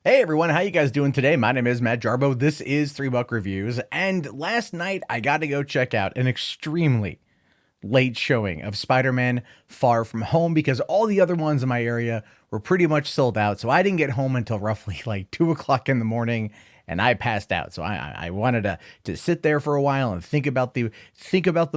Hey everyone, how you guys doing today? My name is Matt Jarbo. This is 3 Buck Reviews, and last night I got to go check out an extremely late showing of Spider-Man Far From Home because all the other ones in my area were pretty much sold out. So I didn't get home until roughly like 2 o'clock in the morning, and I passed out. So I wanted to sit there for a while and think about the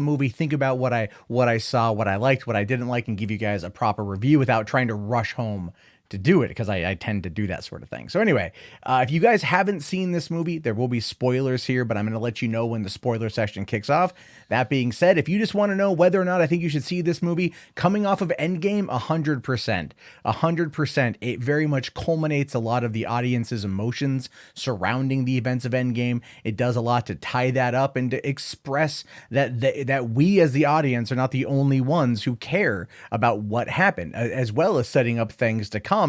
movie, think about what I saw, what I liked, what I didn't like, and give you guys a proper review without trying to rush home to do it because I tend to do that sort of thing. So anyway, if you guys haven't seen this movie, there will be spoilers here, but I'm going to let you know when the spoiler section kicks off. That being said, if you just want to know whether or not I think you should see this movie coming off of Endgame, 100%, 100%, it very much culminates a lot of the audience's emotions surrounding the events of Endgame. It does a lot to tie that up and to express that we as the audience are not the only ones who care about what happened, as well as setting up things to come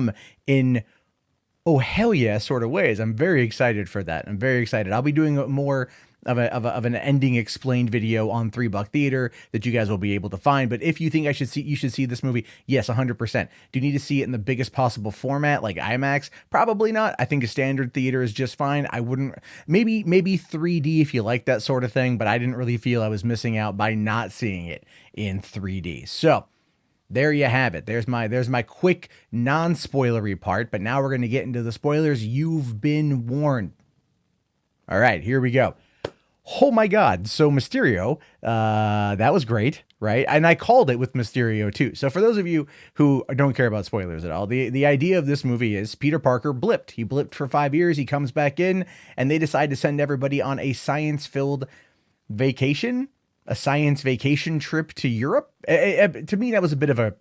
in oh hell yeah sort of ways. I'm very excited for that. I'm very excited. I'll be doing more of an ending explained video on 3 Buck Theater that you guys will be able to find. But if you think you should see this movie, yes, 100%. Do you need to see it in the biggest possible format like IMAX? Probably not. I think a standard theater is just fine. I wouldn't, maybe 3D if you like that sort of thing, but I didn't really feel I was missing out by not seeing it in 3D. So there you have it. There's my quick non-spoilery part, but now we're going to get into the spoilers. You've been warned. All right, here we go. Oh my God. So Mysterio, that was great, right? And I called it with Mysterio too. So for those of you who don't care about spoilers at all, the idea of this movie is Peter Parker blipped. He blipped for 5 years. He comes back in and they decide to send everybody on a science-filled vacation. A science vacation trip to Europe. To me, that was a bit of a,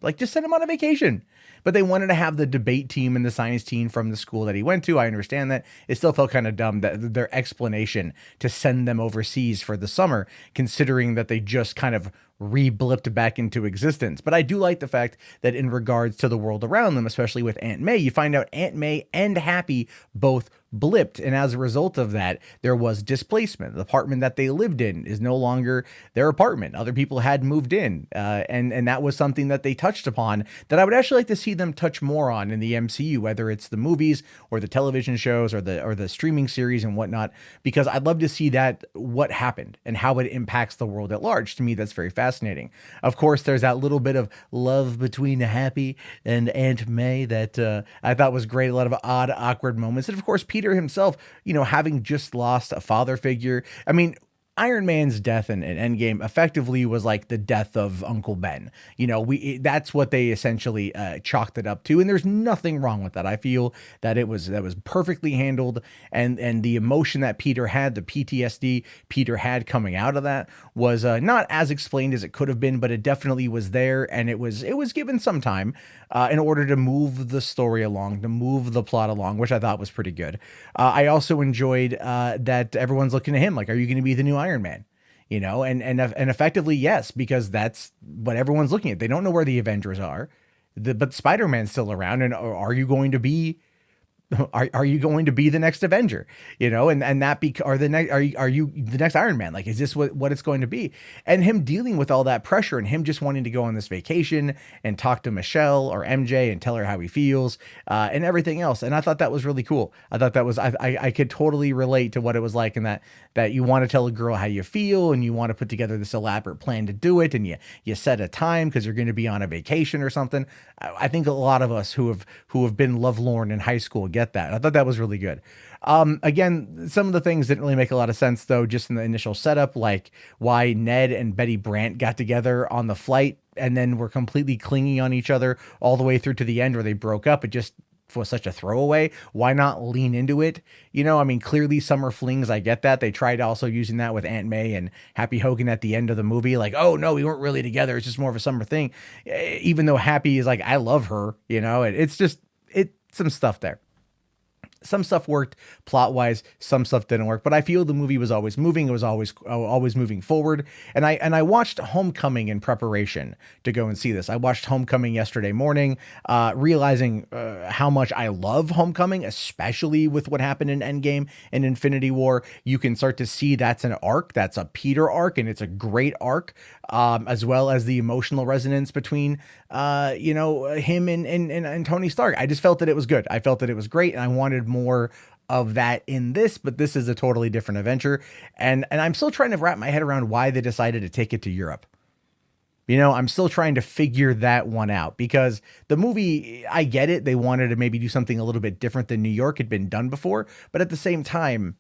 like just send him on a vacation. But they wanted to have the debate team and the science team from the school that he went to. I understand that. It still felt kind of dumb that their explanation to send them overseas for the summer, considering that they just kind of re-blipped back into existence. But I do like the fact that in regards to the world around them, especially with Aunt May, you find out Aunt May and Happy both blipped, and as a result of that, there was displacement. The apartment that they lived in is no longer their apartment. Other people had moved in, and that was something that they touched upon that I would actually like to see them touch more on in the MCU, whether it's the movies or the television shows or the streaming series and whatnot, because I'd love to see that, what happened and how it impacts the world at large. To me, that's very fascinating. Of course, there's that little bit of love between Happy and Aunt May that I thought was great. A lot of odd, awkward moments. And of course, Peter himself, having just lost a father figure. I mean, Iron Man's death in Endgame effectively was like the death of Uncle Ben. That's what they essentially chalked it up to, and there's nothing wrong with that. I feel that that was perfectly handled, and the emotion that Peter had, the PTSD Peter had coming out of that, was not as explained as it could have been, but it definitely was there, and it was given some time in order to move the story along, to move the plot along, which I thought was pretty good. I also enjoyed that everyone's looking at him like, are you going to be the new Iron Man? And effectively, yes, because that's what everyone's looking at. They don't know where the Avengers are, but Spider-Man's still around. And are you going to be are you going to be the next Avenger? And that or the next, are you the next Iron Man? Like, is this what it's going to be? And him dealing with all that pressure and him just wanting to go on this vacation and talk to Michelle or MJ and tell her how he feels, and everything else. And I thought that was really cool. I thought that was, I could totally relate to what it was like, and that you want to tell a girl how you feel and you want to put together this elaborate plan to do it. And you set a time because you're going to be on a vacation or something. I think a lot of us who have been lovelorn in high school get that. I thought that was really good. Again, some of the things didn't really make a lot of sense though, just in the initial setup, like why Ned and Betty Brant got together on the flight and then were completely clinging on each other all the way through to the end where they broke up. It just was such a throwaway. Why not lean into it? I mean, clearly summer flings, I get that. They tried also using that with Aunt May and Happy Hogan at the end of the movie. Like, oh no, we weren't really together. It's just more of a summer thing. Even though Happy is like, I love her, it's just, some stuff there. some stuff worked plot wise, some stuff didn't work, but I feel the movie was always moving. It was always moving forward. And I watched Homecoming in preparation to go and see this. I watched Homecoming yesterday morning, realizing how much I love Homecoming, especially with what happened in Endgame and Infinity War. You can start to see that's an arc, that's a Peter arc, and it's a great arc, as well as the emotional resonance between him and Tony Stark. I just felt that it was good. I felt that it was great, and I wanted more of that in this, but this is a totally different adventure. And I'm still trying to wrap my head around why they decided to take it to Europe. I'm still trying to figure that one out, because the movie, I get it. They wanted to maybe do something a little bit different than New York had been done before, but at the same time,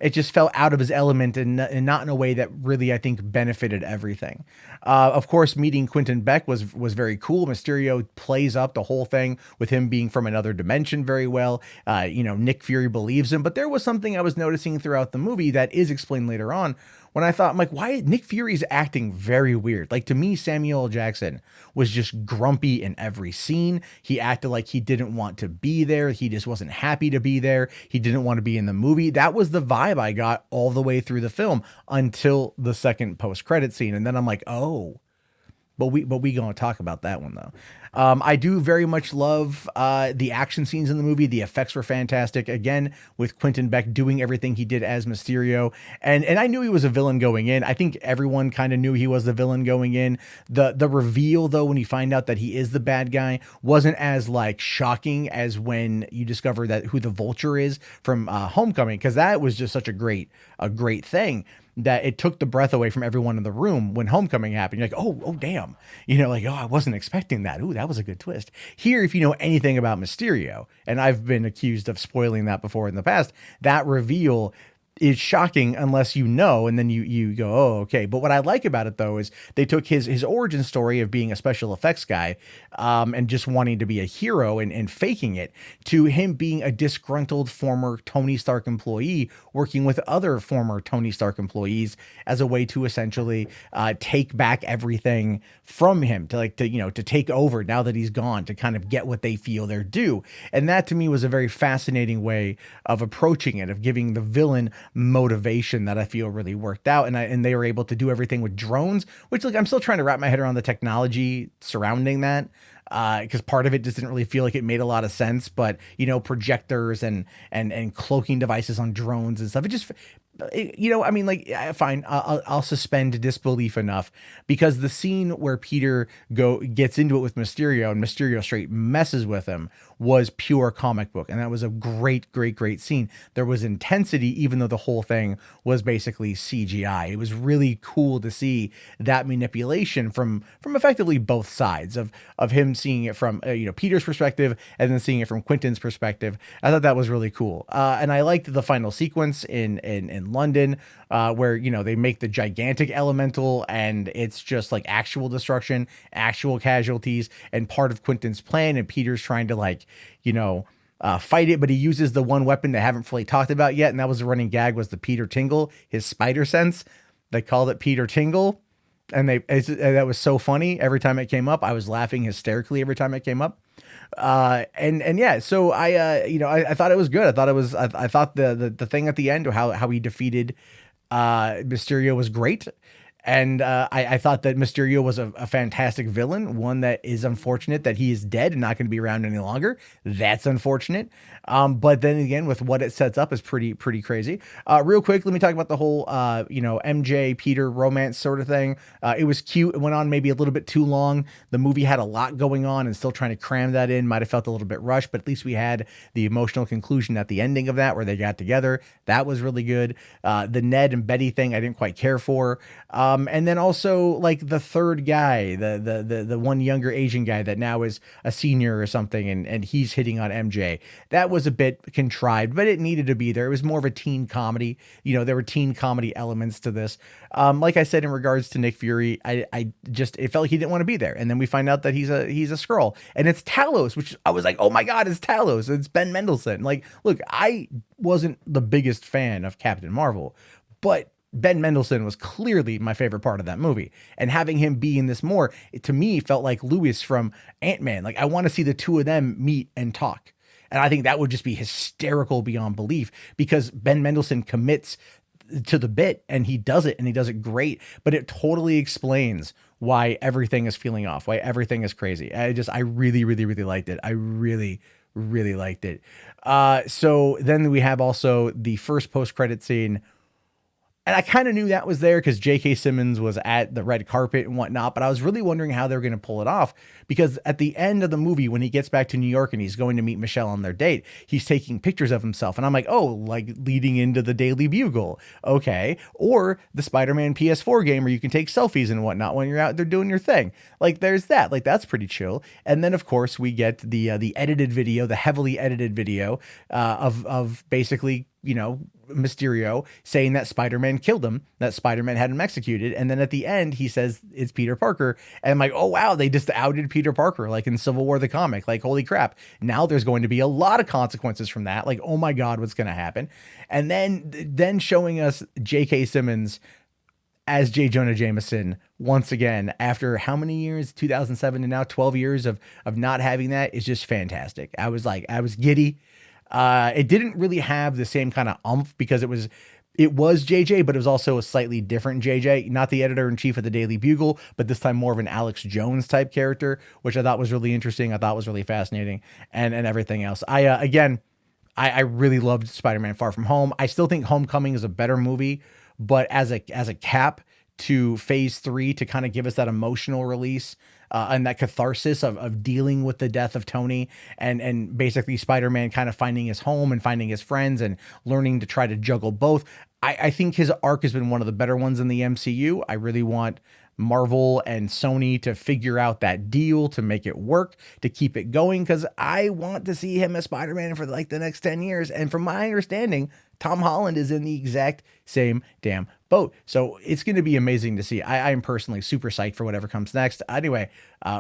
it just fell out of his element, and not in a way that really, I think, benefited everything. Of course, meeting Quentin Beck was very cool. Mysterio plays up the whole thing with him being from another dimension very well. Nick Fury believes him, but there was something I was noticing throughout the movie that is explained later on, when I thought, I'm like, why Nick Fury's acting very weird. Like, to me, Samuel L. Jackson was just grumpy in every scene. He acted like he didn't want to be there. He just wasn't happy to be there. He didn't want to be in the movie. That was the vibe I got all the way through the film until the second post-credit scene. And then I'm like, oh, but we gonna talk about that one though. I do very much love the action scenes in the movie. The effects were fantastic. Again, with Quentin Beck doing everything he did as Mysterio, and I knew he was a villain going in. I think everyone kind of knew he was the villain going in. The reveal though, when you find out that he is the bad guy, wasn't as like shocking as when you discover that who the Vulture is from Homecoming, because that was just such a great thing, that it took the breath away from everyone in the room when Homecoming happened. You're like, oh, damn. I wasn't expecting that. Ooh, that was a good twist. Here, if you know anything about Mysterio, and I've been accused of spoiling that before in the past, that reveal is shocking unless you know, and then you go, oh, okay. But what I like about it though is they took his origin story of being a special effects guy, and just wanting to be a hero and faking it, to him being a disgruntled former Tony Stark employee working with other former Tony Stark employees as a way to essentially take back everything from him, to take over now that he's gone, to kind of get what they feel they're due. And that to me was a very fascinating way of approaching it, of giving the villain motivation that I feel really worked out. And they were able to do everything with drones, which, like, I'm still trying to wrap my head around the technology surrounding that, because part of it just didn't really feel like it made a lot of sense. But projectors and cloaking devices on drones and stuff, it just, fine, I'll suspend disbelief enough, because the scene where Peter gets into it with Mysterio and Mysterio straight messes with him was pure comic book. And that was a great scene. There was intensity, even though the whole thing was basically CGI. It was really cool to see that manipulation from effectively both sides of him seeing it from, Peter's perspective, and then seeing it from Quentin's perspective. I thought that was really cool. And I liked the final sequence in London, where, they make the gigantic elemental, and it's just like actual destruction, actual casualties, and part of Quentin's plan. And Peter's trying to fight it, but he uses the one weapon they haven't fully talked about yet. And that was the running gag, was the Peter Tingle, his spider sense. They called it Peter Tingle. And that was so funny. Every time it came up, I was laughing hysterically every time it came up. Yeah, so I thought it was good. I thought the thing at the end, how he defeated Mysterio, was great. And I thought that Mysterio was a fantastic villain, one that is unfortunate that he is dead and not going to be around any longer. That's unfortunate. But then again, with what it sets up is pretty crazy. Real quick, let me talk about the whole, MJ Peter romance sort of thing. It was cute. It went on maybe a little bit too long. The movie had a lot going on, and still trying to cram that in might have felt a little bit rushed, but at least we had the emotional conclusion at the ending of that, where they got together. That was really good. The Ned and Betty thing, I didn't quite care for. And then also, like, the third guy, the one younger Asian guy that now is a senior or something, and he's hitting on MJ. That was a bit contrived, but it needed to be there. It was more of a teen comedy. There were teen comedy elements to this. Like I said, in regards to Nick Fury, it felt like he didn't want to be there. And then we find out that he's a Skrull, and it's Talos, which I was like, oh my God, it's Talos. It's Ben Mendelsohn. Like, look, I wasn't the biggest fan of Captain Marvel, but Ben Mendelsohn was clearly my favorite part of that movie. And having him be in this more, it, to me, felt like Lewis from Ant-Man. Like, I want to see the two of them meet and talk. And I think that would just be hysterical beyond belief because Ben Mendelsohn commits to the bit and he does it and he does it great, but it totally explains why everything is feeling off, why everything is crazy. I really, really, really liked it. I really, really liked it. So then we have also the first post-credit scene, and I kind of knew that was there because J.K. Simmons was at the red carpet and whatnot, but I was really wondering how they were going to pull it off because at the end of the movie, when he gets back to New York and he's going to meet Michelle on their date, he's taking pictures of himself. And I'm like, oh, like leading into the Daily Bugle. Okay. Or the Spider-Man PS4 game where you can take selfies and whatnot when you're out there doing your thing. Like there's that. Like that's pretty chill. And then, of course, we get the edited video, the heavily edited video of basically, you know, Mysterio saying that Spider-Man killed him, that Spider-Man had him executed. And then at the end, he says it's Peter Parker. And I'm like, oh, wow, they just outed Peter Parker, like in Civil War, the comic. Like, holy crap. Now there's going to be a lot of consequences from that. Like, oh my God, what's going to happen? And then showing us J.K. Simmons as J. Jonah Jameson once again, after how many years, 2007 to now 12 years of not having that is just fantastic. I was giddy. It didn't really have the same kind of umph because it was JJ, but it was also a slightly different JJ, not the editor-in-chief of the Daily Bugle, but this time more of an Alex Jones type character, which I thought was really interesting. I thought was really fascinating and everything else. I really loved Spider-Man Far From Home. I still think Homecoming is a better movie, but as a cap to phase 3 to kind of give us that emotional release and that catharsis of dealing with the death of Tony and basically Spider-Man kind of finding his home and finding his friends and learning to try to juggle both. I think his arc has been one of the better ones in the MCU. I really want Marvel and Sony to figure out that deal to make it work, to keep it going, because I want to see him as Spider-Man for like the next 10 years. And from my understanding, Tom Holland is in the exact same damn boat. So it's going to be amazing to see. I am personally super psyched for whatever comes next. Anyway,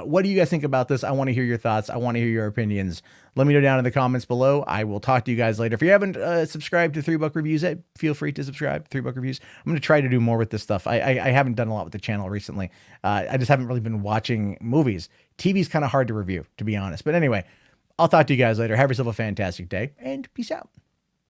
what do you guys think about this? I want to hear your thoughts. I want to hear your opinions. Let me know down in the comments below. I will talk to you guys later. If you haven't subscribed to 3-Buck Reviews yet, feel free to subscribe to 3-Buck Reviews. I'm going to try to do more with this stuff. I haven't done a lot with the channel recently. I just haven't really been watching movies. TV's kind of hard to review, to be honest. But anyway, I'll talk to you guys later. Have yourself a fantastic day and peace out.